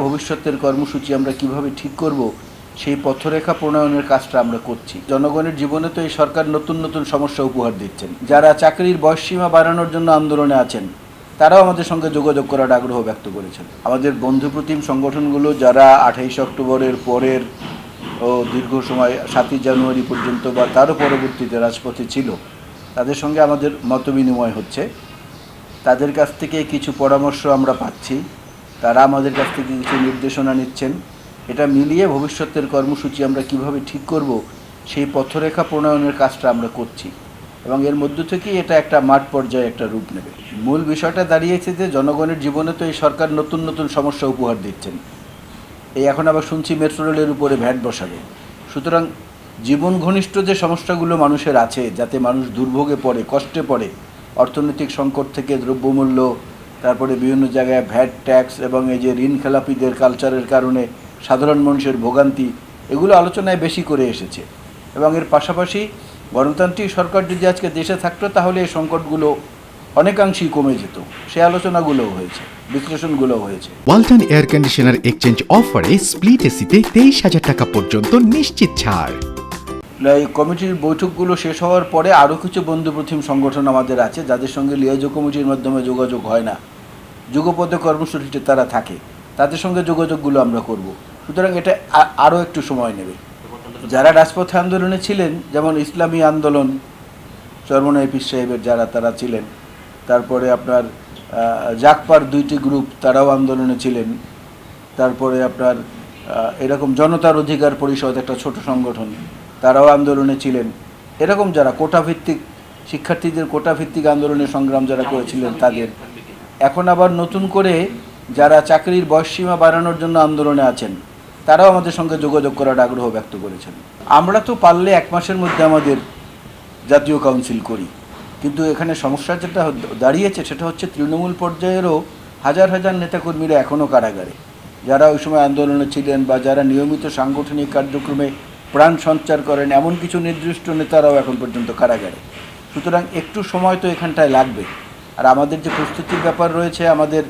ভবিষ্যতের কর্মসূচি আমরা কিভাবে ঠিক করব সেই পথরেখা প্রণয়নের কাজটা আমরা করছি। জনগণের জীবনে তো এই সরকার নতুন নতুন সমস্যা উপহার দিচ্ছেন। যারা চাকরির বয়সসীমা বাড়ানোর জন্য আন্দোলনে আছেন তারাও আমাদের সঙ্গে যোগাযোগ করার আগ্রহ ব্যক্ত করেছেন। আমাদের বন্ধুপ্রতিম সংগঠনগুলো যারা 28 অক্টোবরের পরের ও দীর্ঘ সময় 7ই জানুয়ারি পর্যন্ত বা তারও পরবর্তীতে রাজপথে ছিল, তাদের সঙ্গে আমাদের মতবিনিময় হচ্ছে। তাদের কাছ থেকে কিছু পরামর্শ আমরা পাচ্ছি, তারা আমাদের কাছ থেকে কিছু নির্দেশনা নিচ্ছেন। এটা মিলিয়ে ভবিষ্যতের কর্মসূচি আমরা কিভাবে ঠিক করব সেই পথরেখা প্রণয়নের কাজটা আমরা করছি এবং এর মধ্য থেকেই এটা একটা মাঠ পর্যায়ে একটা রূপ নেবে। মূল বিষয়টা দাঁড়িয়েছে যে জনগণের জীবনে তো এই সরকার নতুন নতুন সমস্যা উপহার দিচ্ছেন। এই এখন আবার শুনছি মেট্রো রেলের উপরে ভ্যাট বসাবে। সুতরাং জীবন ঘনিষ্ঠ যে সমস্যাগুলো মানুষের আছে, যাতে মানুষ দুর্ভোগে পড়ে, কষ্টে পড়ে, অর্থনৈতিক সংকট থেকে দ্রব্যমূল্য, তারপরে বিভিন্ন জায়গায় ভ্যাট ট্যাক্স এবং এই যে ঋণ খেলাপিদের কালচারের কারণে সাধারণ মানুষের ভোগান্তি, এগুলো আলোচনায় বেশি করে এসেছে। এবং এর পাশাপাশি গণতান্ত্রিক সরকার যদি আজকে দেশে থাকতো তাহলে এই সংকটগুলো অনেকাংশেই কমে যেত। সেই আলোচনাগুলোও হয়েছে, বিশ্লেষণগুলোও হয়েছে। ওয়ালটন এয়ার কন্ডিশনার এক্সচেঞ্জ অফারে স্প্লিট এসিতে 23,000 টাকা পর্যন্ত নিশ্চিত ছাড়। এই কমিটির বৈঠকগুলো শেষ হওয়ার পরে আরও কিছু বন্ধুপ্রতিম সংগঠন আমাদের আছে যাদের সঙ্গে লিয়াজো কমিটির মাধ্যমে যোগাযোগ হয় না, যুগপথে কর্মসূচিতে তারা থাকে, তাদের সঙ্গে যোগাযোগগুলো আমরা করব। সুতরাং এটা আরও একটু সময় নেবে। যারা রাজপথে আন্দোলনে ছিলেন, যেমন ইসলামী আন্দোলন, চরমনাই পীর সাহেবের যারা তারা ছিলেন, তারপরে আপনার জাগপার 2টি গ্রুপ তারাও আন্দোলনে ছিলেন, তারপরে আপনার এরকম জনতার অধিকার পরিষদ একটা ছোট সংগঠন, তারাও আন্দোলনে ছিলেন। এরকম যারা কোটাভিত্তিক শিক্ষার্থীদের কোটাভিত্তিক আন্দোলনের সংগ্রাম যারা করেছিলেন তাদের, এখন আবার নতুন করে যারা চাকরির বয়সসীমা বাড়ানোর জন্য আন্দোলনে আছেন তারাও আমাদের সঙ্গে যোগাযোগ করার আগ্রহ ব্যক্ত করেছেন। আমরা তো পারলে 1 মাসের মধ্যে আমাদের জাতীয় কাউন্সিল করি, কিন্তু এখানে সমস্যা যেটা দাঁড়িয়েছে সেটা হচ্ছে তৃণমূল পর্যায়েরও হাজার হাজার নেতাকর্মীরা এখনও কারাগারে, যারা ওই সময় আন্দোলনে ছিলেন বা যারা নিয়মিত সাংগঠনিক কার্যক্রমে প্রাণ সঞ্চার করেন, এমন কিছু নির্দিষ্ট নেতারাও এখন পর্যন্ত কারাগারে। সুতরাং একটু সময় তো এখানটায় লাগবে। আর আমাদের যে প্রস্তুতির ব্যাপার রয়েছে, আমাদের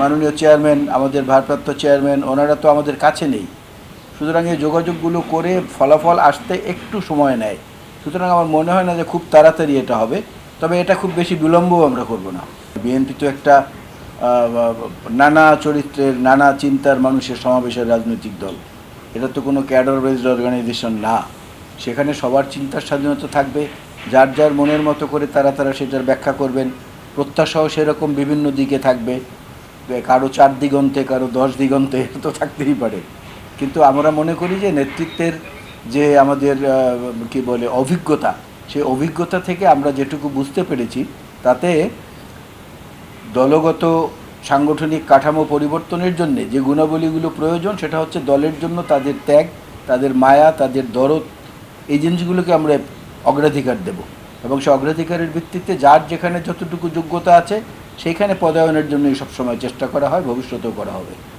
মাননীয় চেয়ারম্যান, আমাদের ভারপ্রাপ্ত চেয়ারম্যান, ওনারা তো আমাদের কাছে নেই। সুতরাং এই যোগাযোগগুলো করে ফলাফল আসতে একটু সময় নেয়। সুতরাং আমার মনে হয় না যে খুব তাড়াতাড়ি এটা হবে, তবে এটা খুব বেশি বিলম্বও আমরা করব না। বিএনপি তো একটা নানা চরিত্রের, নানা চিন্তার মানুষের সমাবেশের রাজনৈতিক দল। এটা তো কোনো ক্যাডার বেসড অর্গানাইজেশন না। সেখানে সবার চিন্তার স্বাধীনতা থাকবে, যার যার মনের মতো করে তারা সেটার ব্যাখ্যা করবেন। প্রত্যাশাও সেরকম বিভিন্ন দিকে থাকবে, কারো 4 দিগন্তে, কারো 10 দিগন্তে তো থাকতেই পারে। কিন্তু আমরা মনে করি যে নেতৃত্বের যে আমাদের কি বলে অভিজ্ঞতা, সেই অভিজ্ঞতা থেকে আমরা যেটুকু বুঝতে পেরেছি তাতে দলগত সাংগঠনিক কাঠামো পরিবর্তনের জন্য যে গুণাবলীগুলো প্রয়োজন, সেটা হচ্ছে দলের জন্য তাদের ত্যাগ, তাদের মায়া, তাদের দরদ, এই জিনিসগুলোকে আমরা অগ্রাধিকার দেব এবং সেই অগ্রাধিকারের ভিত্তিতে যার যেখানে যতটুকু যোগ্যতা আছে সেইখানে পদায়নের জন্যই সবসময় চেষ্টা করা হয়, ভবিষ্যতেও করা হবে।